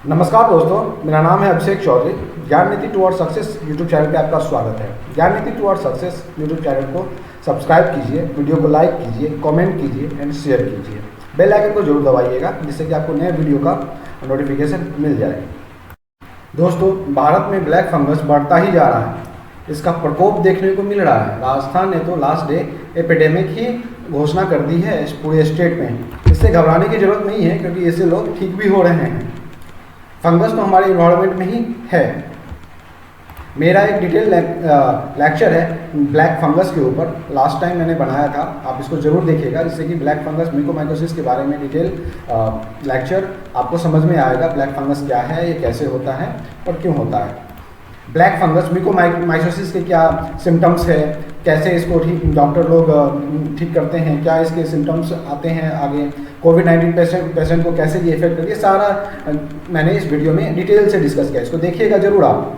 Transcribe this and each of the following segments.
नमस्कार दोस्तों, मेरा नाम है अभिषेक चौधरी। ज्ञान नीति टुवर्ड सक्सेस यूट्यूब चैनल पे आपका स्वागत है। ज्ञान नीति टुवर्ड सक्सेस यूट्यूब चैनल को सब्सक्राइब कीजिए, वीडियो को लाइक कीजिए, कमेंट कीजिए एंड शेयर कीजिए। बेल आइकन को जरूर दबाइएगा जिससे कि आपको नए वीडियो का नोटिफिकेशन मिल जाए। दोस्तों, भारत में ब्लैक फंगस बढ़ता ही जा रहा है। इसका प्रकोप देखने को मिल रहा है। राजस्थान ने तो लास्ट डे एपिडेमिक ही घोषणा कर दी है इस पूरे स्टेट में। इससे घबराने की जरूरत नहीं है क्योंकि इससे लोग ठीक भी हो रहे हैं। फंगस तो हमारे इन्वायरमेंट में ही है। मेरा एक डिटेल लेक्चर है ब्लैक फंगस के ऊपर, लास्ट टाइम मैंने बनाया था। आप इसको ज़रूर देखिएगा जिससे कि ब्लैक फंगस म्यूकोमाइकोसिस के बारे में डिटेल लेक्चर आपको समझ में आएगा। ब्लैक फंगस क्या है, ये कैसे होता है और क्यों होता है। ब्लैक फंगस म्यूकोमाइकोसिस के क्या सिम्टम्स है, कैसे इसको ठीक डॉक्टर लोग ठीक करते हैं, क्या इसके सिम्टम्स आते हैं आगे, कोविड-19 पेशेंट को कैसे ये इफेक्ट करती है, सारा मैंने इस वीडियो में डिटेल से डिस्कस किया। इसको देखिएगा जरूर आप।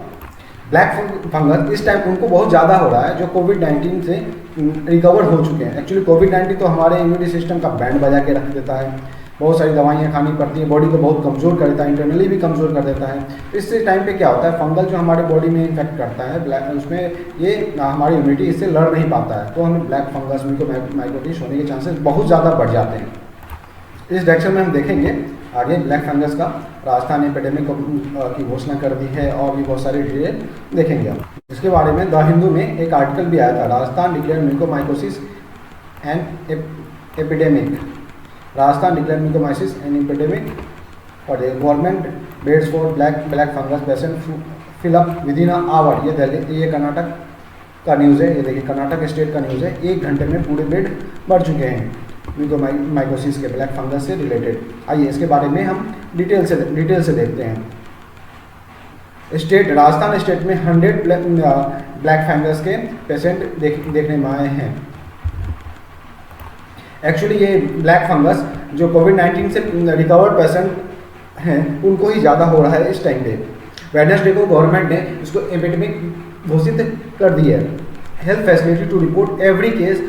ब्लैक फंगस इस टाइम उनको बहुत ज़्यादा हो रहा है जो कोविड-19 से रिकवर हो चुके हैं। एक्चुअली कोविड-19 तो हमारे इम्यूनिटी सिस्टम का बैंड बजा के रख देता है। बहुत सारी दवाइयाँ खानी पड़ती है, बॉडी को बहुत कमज़ोर कर देता है, इंटरनली भी कमज़ोर कर देता है। इससे टाइम पे क्या होता है, फंगल जो हमारे बॉडी में इन्फेक्ट करता है उसमें ये हमारी इम्यूनिटी इससे लड़ नहीं पाता है, तो हमें ब्लैक फंगस म्यूकोमाइकोसिस होने के चांसेस बहुत ज़्यादा बढ़ जाते हैं। इस डायरेक्शन में हम देखेंगे आगे ब्लैक फंगस का। राजस्थान एपिडेमिक की घोषणा कर दी है और भी बहुत सारी डिटेल देखेंगे हम। इसके बारे में द हिंदू में एक आर्टिकल भी आया था, Rajasthan declare mucormycosis and epidemic. Rajasthan declare mucormycosis and epidemic और government beds for black fungus patient fill up within a hour. ये कर्नाटक का न्यूज़ है। ये देखिए कर्नाटक स्टेट का न्यूज़ है। 1 घंटे में पूरे बेड भर चुके हैं म्यूकोमाइकोसिस के ब्लैक फंगस से रिलेटेड। आइए इसके बारे में हम डिटेल से देखते हैं। स्टेट राजस्थान स्टेट में 100 ब्लैक फंगस के पेशेंट देखने में आए हैं। एक्चुअली ये ब्लैक फंगस जो कोविड-19 से रिकवर्ड पेशेंट हैं उनको ही ज़्यादा हो रहा है इस टाइम पे। वेडनेसडे को गवर्नमेंट ने इसको एपिडेमिक घोषित कर दी है। Health facility to report every case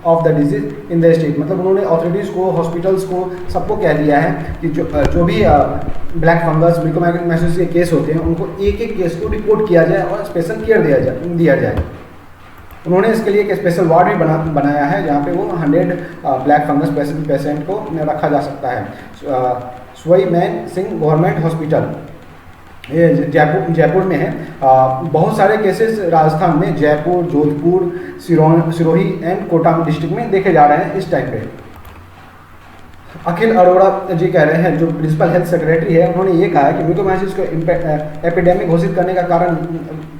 of the disease in the state. मतलब उन्होंने अथॉरिटीज़ को, हॉस्पिटल्स को, सबको कह दिया है कि जो भी ब्लैक फंगस म्यूकोमाइकोसिस के केस होते हैं उनको एक एक केस को रिपोर्ट किया जाए और स्पेशल केयर दिया जाए। उन्होंने इसके लिए एक स्पेशल वार्ड भी बनाया है जहाँ पे वो 100 ब्लैक फंगस पेशेंट को रखा जा सकता है। स्वई मैन सिंह गवर्नमेंट हॉस्पिटल, ये जयपुर में है। बहुत सारे केसेस राजस्थान में जयपुर, जोधपुर, सिरोही एंड कोटा डिस्ट्रिक्ट में देखे जा रहे हैं इस टाइम पे। अखिल अरोड़ा जी कह रहे हैं, जो प्रिंसिपल हेल्थ सेक्रेटरी है, उन्होंने ये कहा है कि म्यूकोमाइकोसिस को एपिडेमिक घोषित करने का कारण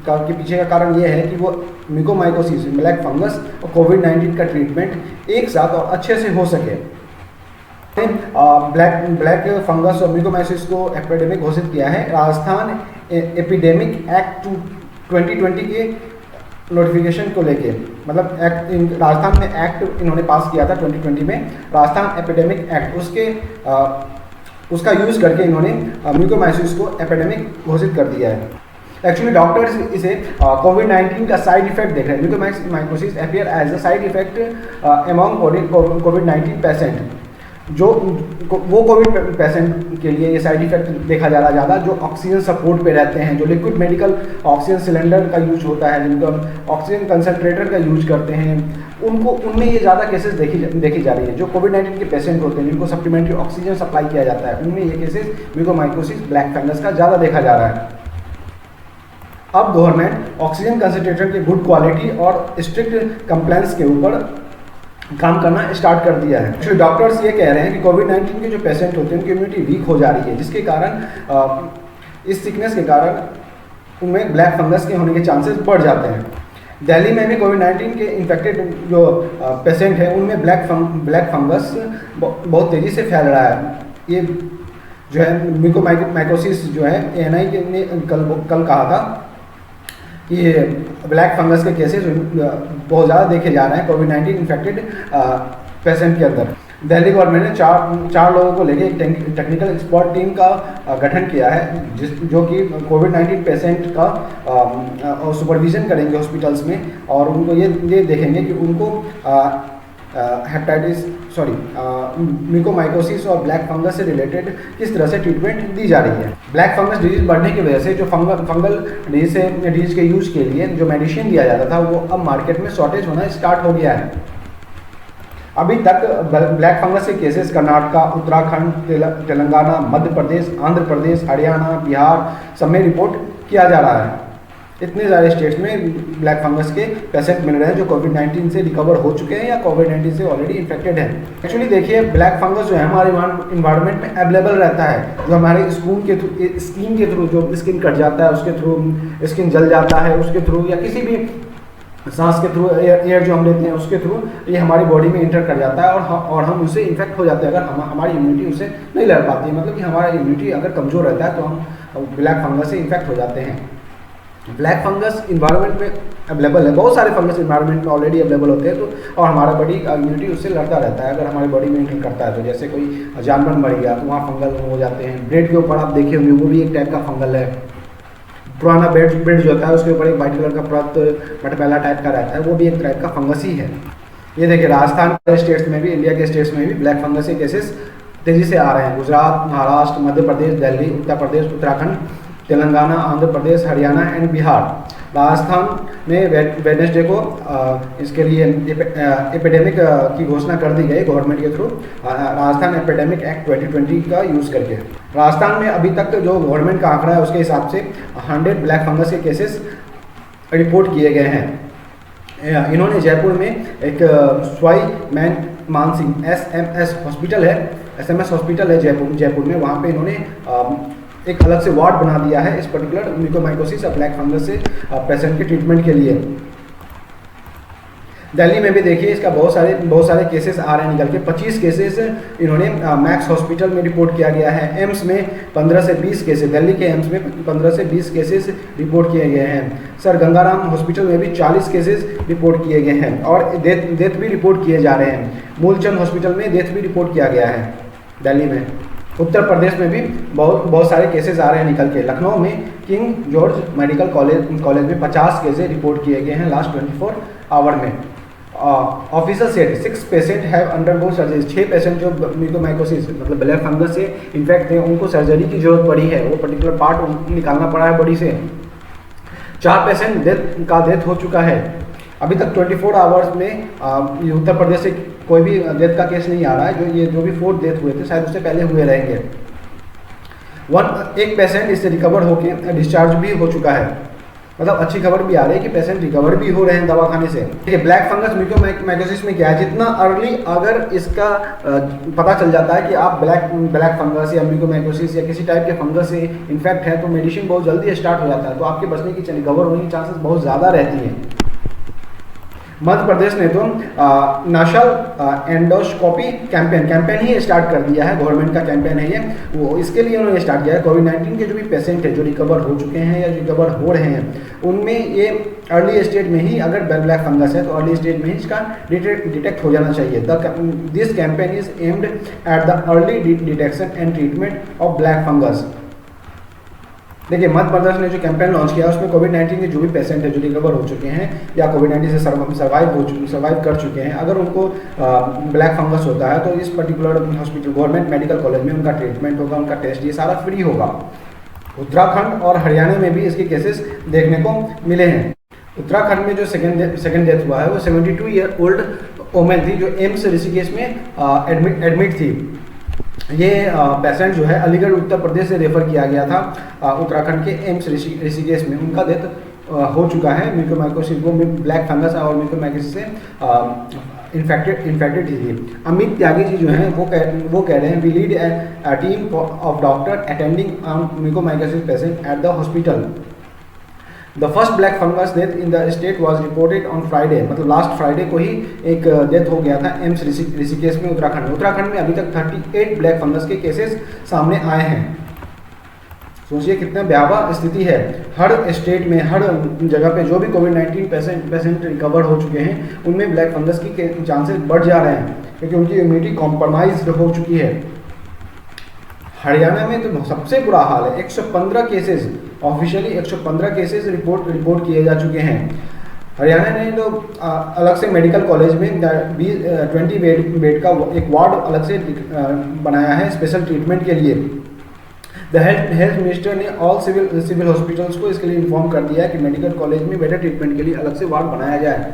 के पीछे का कारण ये है कि वो म्यूकोमाइकोसिस, ब्लैक फंगस और कोविड-19 का ट्रीटमेंट एक साथ और अच्छे से हो सके। ब्लैक फंगस और म्यूकोमाइकोसिस को एपिडेमिक घोषित किया है राजस्थान एपिडेमिक एक्ट 2020 के नोटिफिकेशन को लेके। मतलब राजस्थान में एक्ट इन्होंने पास किया था 2020 में, राजस्थान एपिडेमिक एक्ट। उसका यूज़ करके इन्होंने म्यूकोमाइकोसिस को एपिडेमिक घोषित कर दिया है। एक्चुअली डॉक्टर्स इसे कोविड-19 का साइड इफेक्ट देख रहे हैं। Mucormycosis appear as a side effect among कोविड-19 पेशेंट। जो वो कोविड पेशेंट के लिए ये साइड इफेक्ट देखा जा रहा है ज़्यादा, जो ऑक्सीजन सपोर्ट पे रहते हैं, जो लिक्विड मेडिकल ऑक्सीजन सिलेंडर का यूज होता है, जिनको ऑक्सीजन कंसनट्रेटर का यूज करते हैं, उनमें ये ज़्यादा केसेस देखी जा रही है। जो कोविड-19 के पेशेंट होते हैं जिनको सप्लीमेंट्री ऑक्सीजन सप्लाई किया जाता है, उनमें ये केसेस म्यूकोमाइकोसिस ब्लैक फंगस का ज़्यादा देखा जा रहा है। अब गवर्नमेंट ऑक्सीजन कंसनट्रेटर की गुड क्वालिटी और स्ट्रिक्ट कंप्लायंस के ऊपर काम करना स्टार्ट कर दिया है। एक्चुअली डॉक्टर्स ये कह रहे हैं कि कोविड-19 के जो पेशेंट होते हैं उनकी इम्यूनिटी वीक हो जा रही है, जिसके कारण इस सिकनेस के कारण उनमें ब्लैक फंगस के होने के चांसेस बढ़ जाते हैं। दिल्ली में भी कोविड-19 के इन्फेक्टेड जो पेशेंट हैं उनमें ब्लैक फंगस बहुत तेज़ी से फैल रहा है। ये जो है म्यूकोमाइकोसिस जो है ANI ने कल कहा था कि ब्लैक फंगस के केसेस बहुत ज़्यादा देखे जा रहे हैं कोविड-19 इन्फेक्टेड पेशेंट के अंदर। दिल्ली गवर्नमेंट ने चार लोगों को लेकर एक टेक्निकल एक्सपर्ट टीम का गठन किया है जो कि कोविड-19 पेशेंट का सुपरविजन करेंगे हॉस्पिटल्स में और उनको ये देखेंगे कि उनको हेपेटाइटिस म्यूकोमाइकोसिस और ब्लैक फंगस से रिलेटेड किस तरह से ट्रीटमेंट दी जा रही है। ब्लैक फंगस डिजीज बढ़ने की वजह से जो फंगल डिजीज के यूज के लिए जो मेडिसिन दिया जाता था वो अब मार्केट में शॉर्टेज होना स्टार्ट हो गया है। अभी तक ब्लैक फंगस के केसेस कर्नाटका, उत्तराखंड, तेलंगाना, मध्य प्रदेश, आंध्र प्रदेश, हरियाणा, बिहार सब में रिपोर्ट किया जा रहा है। इतने सारे स्टेट्स में ब्लैक फंगस के पेशेंट मिल रहे हैं जो कोविड-19 से रिकवर हो चुके हैं या कोविड-19 से ऑलरेडी इन्फेक्टेड हैं। एक्चुअली देखिए, ब्लैक फंगस जो है हमारे इन्वायरमेंट में अवेलेबल रहता है, जो हमारे स्किन के थ्रू जो स्किन कट जाता है उसके थ्रू, स्किन जल जाता है उसके थ्रू, या किसी भी सांस के थ्रू, एयर जो हम लेते हैं उसके थ्रू ये हमारी बॉडी में इंटर कर जाता है और हम उससे इन्फेक्ट हो जाते हैं अगर हमारी इम्यूनिटी उससे नहीं लड़ पाती है। मतलब कि हमारा इम्यूनिटी अगर कमज़ोर रहता है तो हम ब्लैक फंगस से इन्फेक्ट हो जाते हैं। ब्लैक फंगस इन्वायरमेंट में अवेलेबल है, बहुत सारे फंगस इन्वायरमेंट में ऑलरेडी अवेलेबल होते हैं तो, और हमारा बॉडी इम्यूनिटी उससे लड़ता रहता है अगर हमारी बॉडी में इंटर करता है तो। जैसे कोई जानवर मर गया तो वहाँ फंगल हो जाते हैं। ब्रेड के ऊपर आप देखे होंगे, वो भी एक टाइप का फंगल है। पुराना ब्रेड जो होता है उसके ऊपर एक वाइट कलर का परत मटमैला टाइप का रहता है, वो भी एक टाइप का फंगस ही है। ये देखिए, राजस्थान के स्टेट्स में भी, इंडिया के स्टेट्स में भी ब्लैक फंगस के केसेस तेज़ी से आ रहे हैं। गुजरात, महाराष्ट्र, मध्य प्रदेश, दिल्ली, उत्तर प्रदेश, उत्तराखंड, तेलंगाना, आंध्र प्रदेश, हरियाणा एंड बिहार। राजस्थान में वेडनेसडे को इसके लिए एपिडेमिक की घोषणा कर दी गई गवर्नमेंट के थ्रू, राजस्थान एपिडेमिक एक्ट 2020 का यूज़ करके। राजस्थान में अभी तक जो गवर्नमेंट का आंकड़ा है उसके हिसाब से 100 ब्लैक फंगस के केसेस रिपोर्ट किए गए हैं। इन्होंने जयपुर में एक स्वाई मानसिंह SMS हॉस्पिटल है जयपुर में, वहाँ पे इन्होंने एक अलग से वार्ड बना दिया है इस पर्टिकुलर म्यूकोमाइकोसिस और ब्लैक फंगस से पेशेंट के ट्रीटमेंट के लिए। दिल्ली में भी देखिए इसका बहुत सारे केसेस आ रहे हैं निकल के। 25 केसेस इन्होंने मैक्स हॉस्पिटल में रिपोर्ट किया गया है। एम्स में 15 से 20 केसेस, दिल्ली के एम्स में 15 से 20 केसेस रिपोर्ट किए गए हैं। सर गंगाराम हॉस्पिटल में भी 40 केसेस रिपोर्ट किए गए हैं और डेथ भी रिपोर्ट किए जा रहे हैं। मूलचंद हॉस्पिटल में डेथ भी रिपोर्ट किया गया है दिल्ली में। उत्तर प्रदेश में भी बहुत सारे केसेस आ रहे हैं निकल के। लखनऊ में किंग जॉर्ज मेडिकल कॉलेज में 50 केसेस रिपोर्ट किए गए हैं लास्ट 24 आवर में। Officer said 6 patient have undergo surgery. 6 patient जो म्यूकोमाइकोसिस मतलब ब्लैक फंगस से इन्फेक्ट थे उनको सर्जरी की जरूरत पड़ी है, वो पर्टिकुलर पार्ट निकालना पड़ा है बॉडी से। 4 पेशेंट डेथ हो चुका है। अभी तक 24 आवर्स में उत्तर प्रदेश से कोई भी डेथ का केस नहीं आ रहा है। जो भी 4 डेथ हुए थे शायद उससे पहले हुए रहेंगे। एक पेशेंट इससे रिकवर होकर डिस्चार्ज भी हो चुका है। मतलब अच्छी खबर भी आ रही है कि पेशेंट रिकवर भी हो रहे हैं दवाखाने से। देखिए, ब्लैक फंगस म्यूकोमाइकोसिस में क्या है, जितना अर्ली अगर इसका पता चल जाता है कि आप ब्लैक फंगस या म्यूकोमाइकोसिस या किसी टाइप के फंगस से इन्फेक्ट है तो मेडिसिन बहुत जल्दी स्टार्ट हो जाता है, तो आपके बचने की रिकवर होने की चांसेस बहुत ज़्यादा रहती हैं। मध्य प्रदेश ने तो नाशल एंडोस्कोपी कैंपेन ही स्टार्ट कर दिया है। गवर्नमेंट का कैंपेन है ये, वो इसके लिए उन्होंने स्टार्ट किया है। कोविड-19 के जो भी पेशेंट है जो रिकवर हो चुके हैं या रिकवर हो रहे हैं उनमें ये अर्ली स्टेज में ही अगर ब्लैक फंगस है तो अर्ली स्टेज में ही इसका डिटेक्ट हो जाना चाहिए। This campaign is aimed at the early detection and treatment of black fungus. देखिए, मध्य प्रदेश ने जो कैंपेन लॉन्च किया उसमें कोविड-19 के जो भी पेशेंट है जो रिकवर हो चुके हैं या कोविड-19 से सर्वाइव कर चुके हैं, अगर उनको ब्लैक फंगस होता है तो इस particular hospital government medical college में उनका ट्रीटमेंट होगा, उनका टेस्ट ये सारा फ्री होगा। उत्तराखंड और हरियाणा में भी इसके केसेस देखने को मिले हैं। उत्तराखंड में जो सेकेंड डेथ हुआ है वो 72 ईयर ओल्ड वोमेन थी जो एम्स ऋषिकेश में एडमिट थी। ये पेशेंट जो है अलीगढ़ उत्तर प्रदेश से रेफर किया गया था उत्तराखंड के एम्स ऋषिकेश में। उनका डेथ हो चुका है म्यूकोमाइकोसिस, वो ब्लैक फंगस और म्यूकोमाइकोसिस से इन्फेक्टेड थी। अमित त्यागी जी जो हैं वो कह रहे हैं, we lead a team of doctor attending on mucormycosis patient at the hospital. The first black fungus death in the state was reported on Friday, मतलब लास्ट फ्राइडे को ही एक डेथ हो गया था एम्स ऋषिकेश में उत्तराखंड में अभी तक 38 ब्लैक फंगस के केसेस सामने आए हैं। सोचिए कितना भयावह स्थिति है। हर स्टेट में हर जगह पे जो भी कोविड-19 पेशेंट रिकवर हो चुके हैं उनमें ब्लैक फंगस की चांसेस बढ़ जा रहे हैं क्योंकि उनकी इम्यूनिटी कॉम्प्रोमाइज हो चुकी है। हरियाणा में तो सबसे बुरा हाल है। 115 केसेस ऑफिशियली 115 केसेस रिपोर्ट किए जा चुके हैं। हरियाणा ने तो अलग से मेडिकल कॉलेज में 20 बेड का एक वार्ड अलग से बनाया है स्पेशल ट्रीटमेंट के लिए। द हेल्थ मिनिस्टर ने ऑल सिविल हॉस्पिटल्स को इसके लिए इन्फॉर्म कर दिया है कि मेडिकल कॉलेज में बेटर ट्रीटमेंट के लिए अलग से वार्ड बनाया जाए।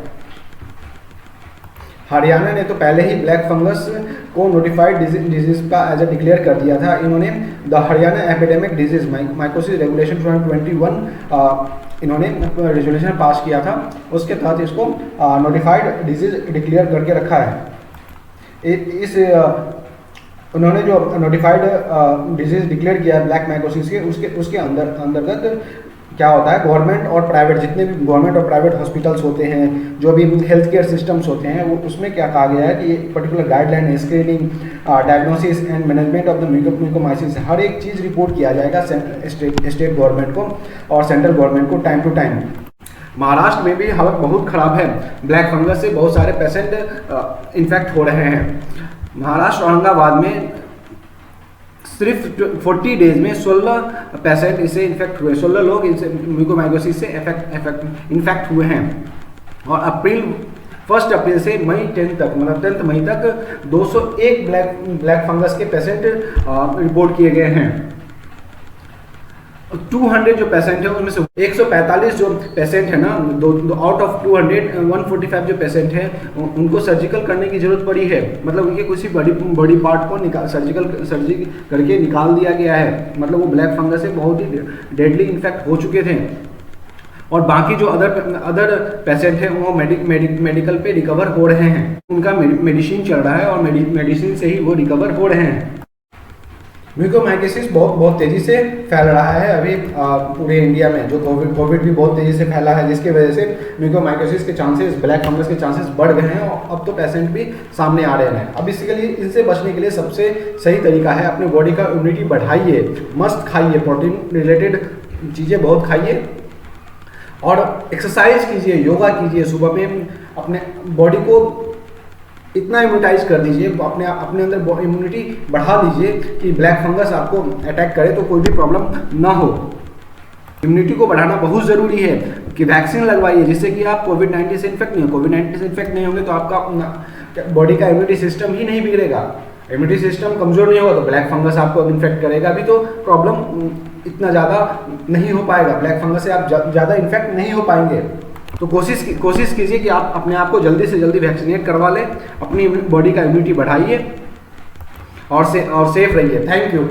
हरियाणा ने तो पहले ही ब्लैक फंगस को नोटिफाइड डिजीज का एज ए डिक्लेयर कर दिया था। इन्होंने the Haryana epidemic disease mycosis regulation 2021 इन्होंने रेजोल्यूशन पास किया था, उसके तहत इसको नोटिफाइड डिजीज डिक्लेयर करके रखा है। इस उन्होंने जो नोटिफाइड डिजीज डिक्लेयर किया है ब्लैक माइकोसिस के उसके अंतर्गत क्या होता है, गवर्नमेंट और प्राइवेट जितने भी गवर्नमेंट और प्राइवेट हॉस्पिटल्स होते हैं, जो भी हेल्थ केयर सिस्टम्स होते हैं, वो उसमें क्या कहा गया है कि ये पर्टिकुलर गाइडलाइन है screening, diagnosis and management of the mucormycosis, हर एक चीज़ रिपोर्ट किया जाएगा स्टेट गवर्नमेंट को और सेंट्रल गवर्नमेंट को टाइम टू टाइम। महाराष्ट्र में भी हालत बहुत ख़राब है, ब्लैक फंगस से बहुत सारे पेशेंट इन्फेक्ट हो रहे हैं। महाराष्ट्र औरंगाबाद में सिर्फ 40 डेज में 16 पेशेंट इससे इन्फेक्ट हुए, 16 लोग इनसे म्यूकोमाइकोसिस से इन्फेक्ट हुए हैं। और 1 अप्रैल से मई 10 तक, मतलब 10 मई तक 201 ब्लैक फंगस के पेशेंट रिपोर्ट किए गए हैं। 200 जो पेशेंट है उनमें से 145 जो पेशेंट है ना, आउट ऑफ 200 145 जो पेशेंट है उनको सर्जिकल करने की जरूरत पड़ी है। मतलब उनके किसी बड़ी पार्ट को सर्जरी करके निकाल दिया गया है। मतलब वो ब्लैक फंगस से बहुत ही डेडली इन्फेक्ट हो चुके थे। और बाकी जो अदर पेशेंट हैं वो मेडिकल पे रिकवर हो रहे हैं, उनका मेडिसिन चल रहा है और मेडिसिन से ही वो रिकवर हो रहे हैं। म्यूकोमाइकोसिस बहुत तेज़ी से फैल रहा है अभी पूरे इंडिया में। जो कोविड भी बहुत तेज़ी से फैला है, जिसकी वजह से म्यूकोमाइकोसिस के चांसेस, ब्लैक फंगस के चांसेस बढ़ गए हैं और अब तो पेशेंट भी सामने आ रहे हैं। अब इसके लिए इनसे बचने के लिए सबसे सही तरीका है अपनी बॉडी का इम्यूनिटी बढ़ाइए, मस्त खाइए, प्रोटीन रिलेटेड चीज़ें बहुत खाइए और एक्सरसाइज कीजिए, योगा कीजिए। सुबह में अपने बॉडी को इतना इम्यूनिटाइज कर दीजिए, अपने अंदर इम्यूनिटी बढ़ा लीजिए कि ब्लैक फंगस आपको अटैक करे तो कोई भी प्रॉब्लम ना हो। इम्यूनिटी को बढ़ाना बहुत ज़रूरी है कि वैक्सीन लगवाइए जिससे कि आप कोविड-19 से इन्फेक्ट नहीं हो। कोविड-19 से इन्फेक्ट नहीं होंगे तो आपका बॉडी का इम्यूनिटी सिस्टम ही नहीं बिगड़ेगा। इम्यूनिटी सिस्टम कमज़ोर नहीं होगा तो ब्लैक फंगस आपको इन्फेक्ट करेगा भी, तो प्रॉब्लम इतना ज़्यादा नहीं हो पाएगा। ब्लैक फंगस से आप ज़्यादा इन्फेक्ट नहीं हो पाएंगे। तो कोशिश कीजिए कि आप अपने आप को जल्दी से जल्दी वैक्सीनेट करवा लें, अपनी बॉडी का इम्यूनिटी बढ़ाइए और सेफ रहिए। Thank you.